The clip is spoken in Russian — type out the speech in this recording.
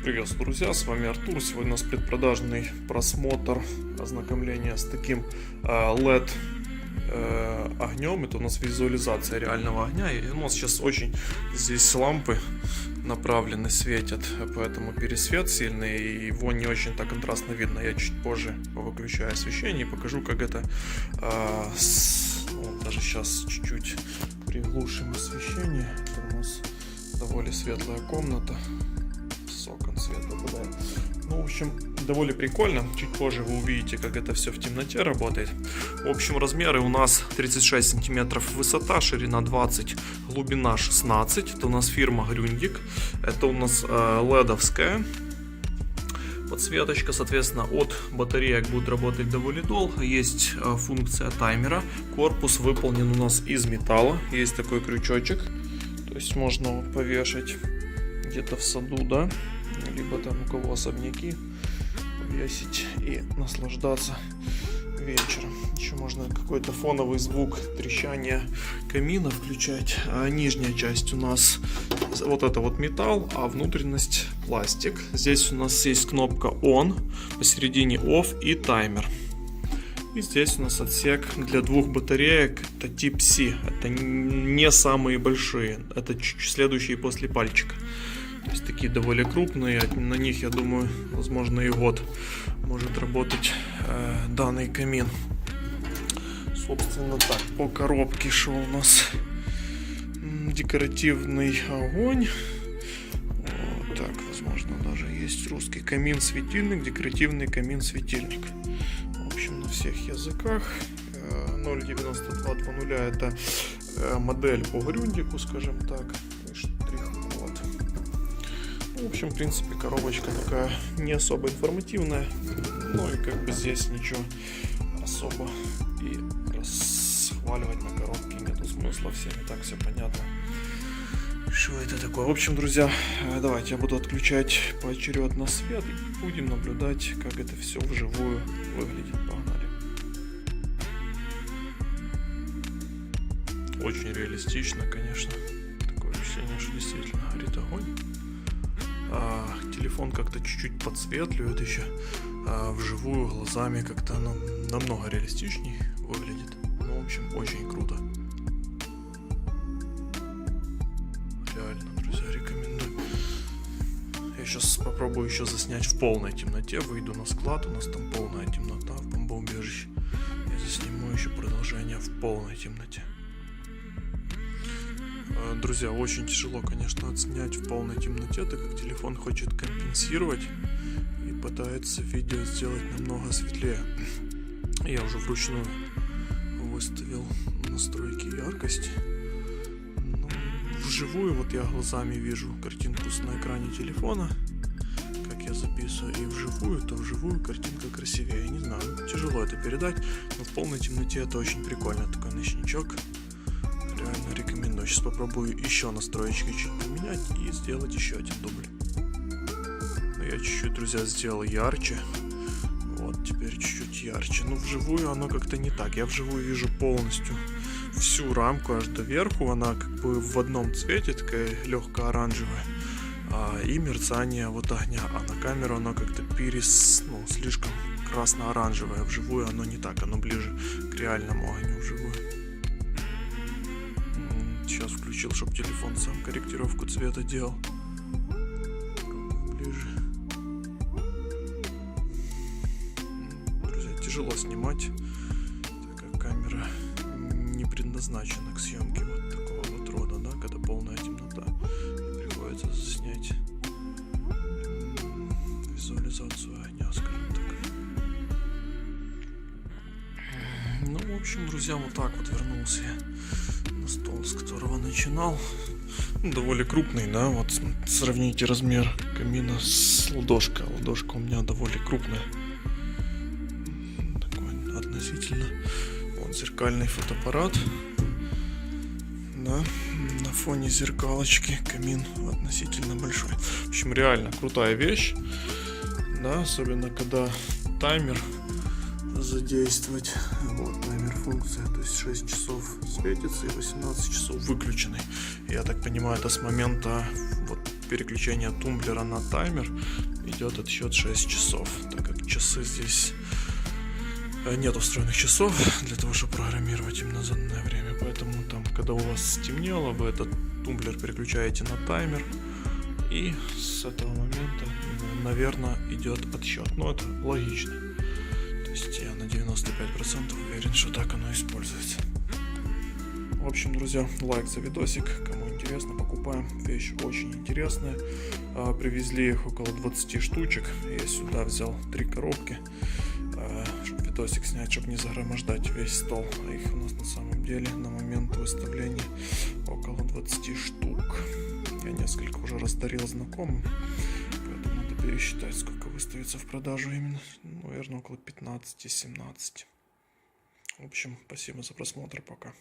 Приветствую, друзья, с вами Артур. Сегодня у нас предпродажный просмотр, ознакомление с таким LED огнем. Это у нас визуализация реального огня. И у нас сейчас очень здесь лампы направлены, светят, поэтому пересвет сильный, и его не очень так контрастно видно. Я чуть позже повыключаю освещение и покажу, как это даже сейчас чуть-чуть приглушим освещение. Это у нас довольно светлая комната. С окон свет попадает. Ну, в общем, довольно прикольно. Чуть позже вы увидите, как это все в темноте работает. В общем, размеры у нас 36 сантиметров высота, ширина 20, глубина 16. Это у нас фирма Grundig. Это у нас ледовская подсветочка. Соответственно, от батареек будет работать довольно долго. Есть функция таймера. Корпус выполнен у нас из металла. Есть такой крючочек. То есть можно повешать где-то в саду, да, либо там у кого особняки, повесить и наслаждаться вечером. Еще можно какой-то фоновый звук трещания камина включать. А нижняя часть у нас вот это вот металл, а внутренность пластик. Здесь у нас есть кнопка On, посередине Off и таймер. И здесь у нас отсек для двух батареек, это тип C, это не самые большие, это следующие после пальчика. То есть такие довольно крупные, на них, я думаю, возможно и год может работать данный камин. Собственно так, по коробке что у нас? Декоративный огонь. Вот так, возможно, даже есть русский камин-светильник, декоративный камин-светильник. В общем, на всех языках. 0.9220 это модель по Grundig, скажем так. Штрих-код. В общем, в принципе, коробочка такая не особо информативная. Ну и как бы здесь ничего особо и расхваливать на коробке нету смысла. Всем и так все понятно, что это такое. В общем, друзья, давайте я буду отключать поочередно свет и будем наблюдать, как это все вживую выглядит. Погнали. Очень реалистично, конечно. Такое ощущение, что действительно горит огонь. Телефон как-то чуть-чуть подсветливает еще. Вживую глазами как-то оно намного реалистичней выглядит. Ну, в общем, очень круто. Реально, друзья, рекомендую. Я сейчас попробую еще заснять в полной темноте. Выйду на склад, у нас там полная темнота в бомбоубежище. Я засниму еще продолжение в полной темноте. Друзья, очень тяжело, конечно, отснять в полной темноте, так как телефон хочет компенсировать и пытается видео сделать намного светлее. Я уже вручную выставил настройки яркости. Но вживую вот я глазами вижу картинку на экране телефона, как я записываю, и вживую картинка красивее. Я не знаю, тяжело это передать, но в полной темноте это очень прикольно, такой ночничок. Реально рекомендую. Сейчас попробую еще настроечки чуть поменять и сделать еще один дубль. Но я чуть-чуть, друзья, сделал ярче. Вот, теперь чуть-чуть ярче. Но вживую оно как-то не так. Я вживую вижу полностью всю рамку аж до верху. Она как бы в одном цвете, такая легко оранжевая. И мерцание вот огня. А на камеру оно как-то слишком красно-оранжевое. Вживую оно не так. Оно ближе к реальному огню вживую. Сейчас включил, чтобы телефон сам корректировку цвета делал. Ближе. Друзья, тяжело снимать, так как камера не предназначена к съемке вот такого вот рода, да, когда полная темнота. И приходится заснять визуализацию огня, скажем так. Ну, в общем, друзья, вот так вот вернулся я на стол, с которого начинал. Довольно крупный, да, вот сравните размер камина с ладошкой. Ладошка у меня довольно крупная. Такой относительно. Вот зеркальный фотоаппарат. Да, на фоне зеркалочки камин относительно большой. В общем, реально крутая вещь. Да, особенно когда таймер задействовать. Вот таймер функция, то есть 6 часов светится и 18 часов выключенный. Я так понимаю, это с момента вот переключения тумблера на таймер идет отсчет 6 часов, так как часы здесь нет устроенных часов для того, чтобы программировать именно заданное время. Поэтому там, когда у вас стемнело, вы этот тумблер переключаете на таймер, и с этого момента, наверное, идет отсчет. Но это логично. То есть я на 95% уверен, что так оно используется. В общем, друзья, лайк за видосик. Кому интересно, покупаем. Вещь очень интересная. Привезли их около 20 штучек. Я сюда взял 3 коробки, чтобы видосик снять, чтобы не загромождать весь стол. А их у нас на самом деле на момент выставления около 20 штук. Я несколько уже раздарил знакомым, поэтому надо пересчитать, сколько выставится в продажу именно. Наверное, около 15-17. В общем, спасибо за просмотр, пока.